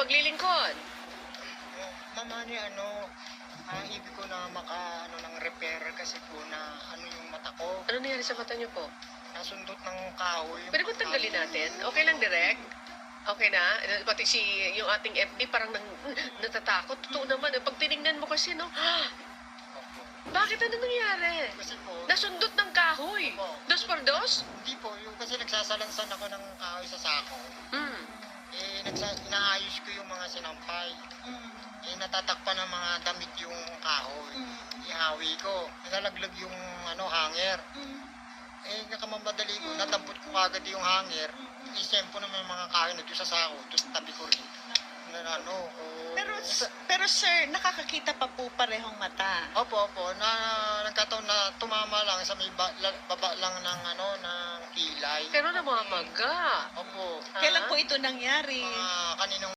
paglilingkod? Mama ni ang ibig ko na ng repair kasi po na yung mata ko. Ano nangyari sa mata niyo po? Nasundot ng kahoy. Pwede ba tanggalin natin? Okay lang, direct? Okay na? Pati yung ating FD parang natatakot. Totoo naman. Pag tinignan mo kasi, no? Opo. Bakit ano nangyari? Kasi po, Nasundot ng kahoy. Opo. Dos por dos? hindi po, kasi nagsasalansan ako ng kahoy sa sako. Hmm. Inaayos ko yung mga sinampay. Natatakpan ng mga damit yung kahoy. Ihawi ko. Nalalaglag yung hanger. Nakamamadali ko, nadampot ko agad yung hanger. Isempo naman yung mga kahoy na doon sa sako, doon sa tabi ko rin. Pero sir, nakakakita pa po parehong mata. Opo. Nagkataon na tumama lang sa may baba lang ng kilay. Pero namamaga. Opo. Kailan po ito nangyari? Kaninang